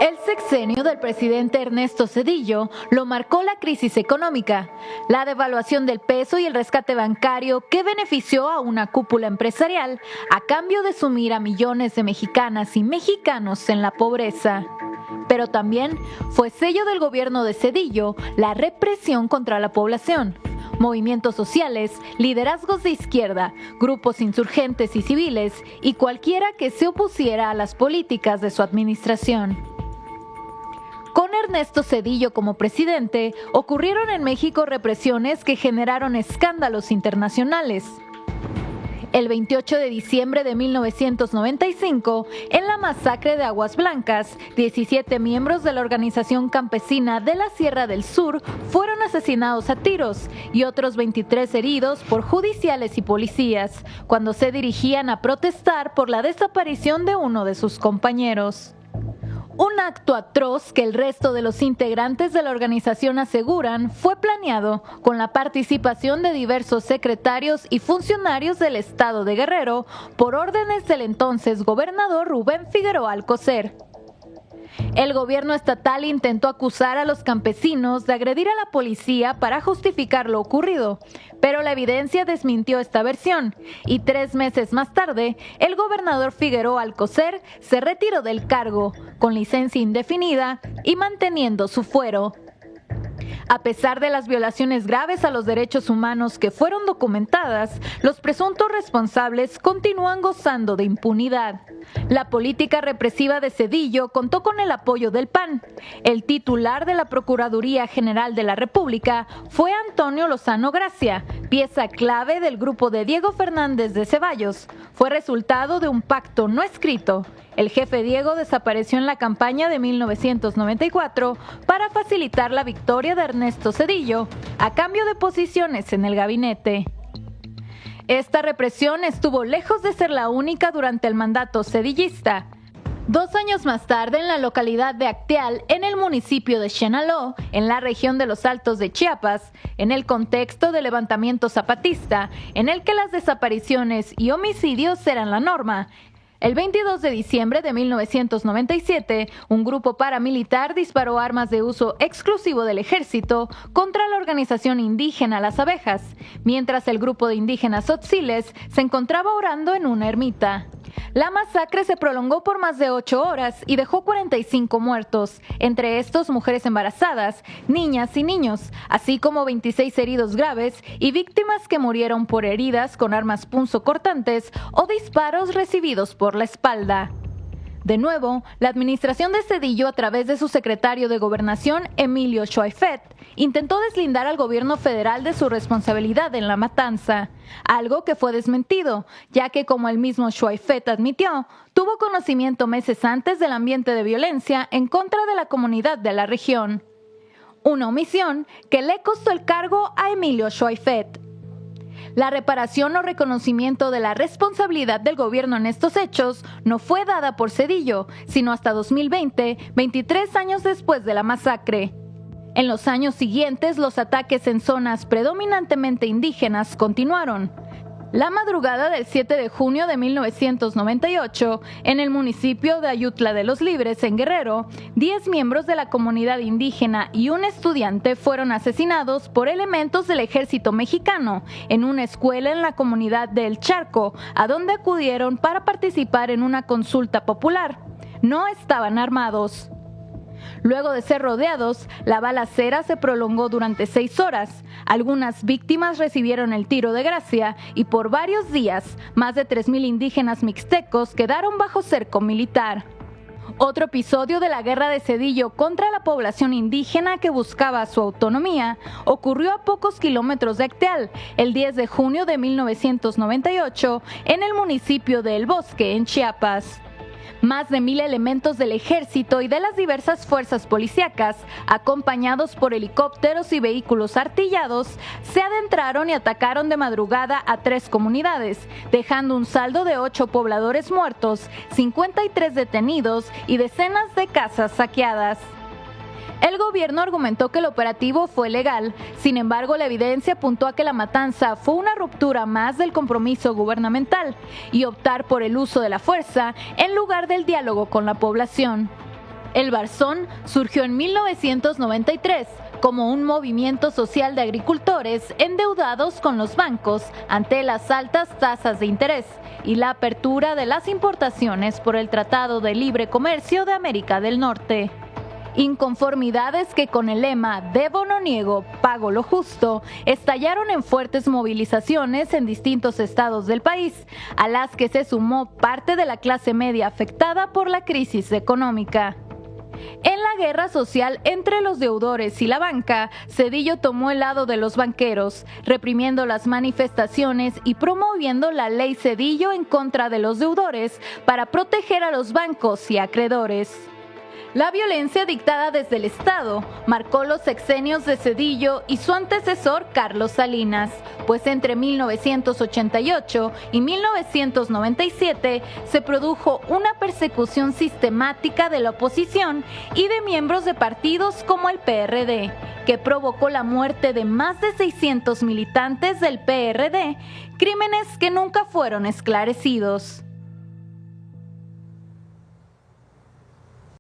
El sexenio del presidente Ernesto Zedillo lo marcó la crisis económica, la devaluación del peso y el rescate bancario que benefició a una cúpula empresarial a cambio de sumir a millones de mexicanas y mexicanos en la pobreza. Pero también fue sello del gobierno de Zedillo la represión contra la población. Movimientos sociales, liderazgos de izquierda, grupos insurgentes y civiles y cualquiera que se opusiera a las políticas de su administración. Con Ernesto Zedillo como presidente, ocurrieron en México represiones que generaron escándalos internacionales. El 28 de diciembre de 1995, en la masacre de Aguas Blancas, 17 miembros de la organización campesina de la Sierra del Sur fueron asesinados a tiros y otros 23 heridos por judiciales y policías, cuando se dirigían a protestar por la desaparición de uno de sus compañeros. Un acto atroz que el resto de los integrantes de la organización aseguran fue planeado con la participación de diversos secretarios y funcionarios del estado de Guerrero por órdenes del entonces gobernador Rubén Figueroa Alcocer. El gobierno estatal intentó acusar a los campesinos de agredir a la policía para justificar lo ocurrido, pero la evidencia desmintió esta versión y 3 meses más tarde, el gobernador Figueroa Alcocer se retiró del cargo, con licencia indefinida y manteniendo su fuero. A pesar de las violaciones graves a los derechos humanos que fueron documentadas, los presuntos responsables continúan gozando de impunidad. La política represiva de Zedillo contó con el apoyo del PAN. El titular de la Procuraduría General de la República fue Antonio Lozano Gracia, pieza clave del grupo de Diego Fernández de Ceballos. Fue resultado de un pacto no escrito. El jefe Diego desapareció en la campaña de 1994 para facilitar la victoria de Ernesto Zedillo, a cambio de posiciones en el gabinete. Esta represión estuvo lejos de ser la única durante el mandato zedillista. 2 años más tarde, en la localidad de Acteal, en el municipio de Chenaló, en la región de los Altos de Chiapas, en el contexto del levantamiento zapatista, en el que las desapariciones y homicidios eran la norma, el 22 de diciembre de 1997, un grupo paramilitar disparó armas de uso exclusivo del ejército contra la organización indígena Las Abejas, mientras el grupo de indígenas tzotziles se encontraba orando en una ermita. La masacre se prolongó por más de 8 horas y dejó 45 muertos, entre estos mujeres embarazadas, niñas y niños, así como 26 heridos graves y víctimas que murieron por heridas con armas punzocortantes o disparos recibidos por la espalda. De nuevo, la administración de Zedillo, a través de su secretario de Gobernación, Emilio Schweifert, intentó deslindar al gobierno federal de su responsabilidad en la matanza, algo que fue desmentido, ya que, como el mismo Schweifert admitió, tuvo conocimiento meses antes del ambiente de violencia en contra de la comunidad de la región. Una omisión que le costó el cargo a Emilio Schweifert. La reparación o reconocimiento de la responsabilidad del gobierno en estos hechos no fue dada por Zedillo, sino hasta 2020, 23 años después de la masacre. En los años siguientes, los ataques en zonas predominantemente indígenas continuaron. La madrugada del 7 de junio de 1998, en el municipio de Ayutla de los Libres, en Guerrero, 10 miembros de la comunidad indígena y un estudiante fueron asesinados por elementos del ejército mexicano en una escuela en la comunidad de El Charco, a donde acudieron para participar en una consulta popular. No estaban armados. Luego de ser rodeados, la balacera se prolongó durante 6 horas. Algunas víctimas recibieron el tiro de gracia y por varios días, más de 3,000 indígenas mixtecos quedaron bajo cerco militar. Otro episodio de la guerra de Zedillo contra la población indígena que buscaba su autonomía ocurrió a pocos kilómetros de Acteal, el 10 de junio de 1998, en el municipio de El Bosque, en Chiapas. Más de 1,000 elementos del ejército y de las diversas fuerzas policíacas, acompañados por helicópteros y vehículos artillados, se adentraron y atacaron de madrugada a 3 comunidades, dejando un saldo de 8 pobladores muertos, 53 detenidos y decenas de casas saqueadas. El gobierno argumentó que el operativo fue legal, sin embargo la evidencia apuntó a que la matanza fue una ruptura más del compromiso gubernamental y optar por el uso de la fuerza en lugar del diálogo con la población. El Barzón surgió en 1993 como un movimiento social de agricultores endeudados con los bancos ante las altas tasas de interés y la apertura de las importaciones por el Tratado de Libre Comercio de América del Norte. Inconformidades que con el lema "Debo no niego, pago lo justo" estallaron en fuertes movilizaciones en distintos estados del país, a las que se sumó parte de la clase media afectada por la crisis económica. En la guerra social entre los deudores y la banca, Zedillo tomó el lado de los banqueros, reprimiendo las manifestaciones y promoviendo la ley Zedillo en contra de los deudores para proteger a los bancos y acreedores. La violencia dictada desde el Estado marcó los sexenios de Zedillo y su antecesor Carlos Salinas, pues entre 1988 y 1997 se produjo una persecución sistemática de la oposición y de miembros de partidos como el PRD, que provocó la muerte de más de 600 militantes del PRD, crímenes que nunca fueron esclarecidos.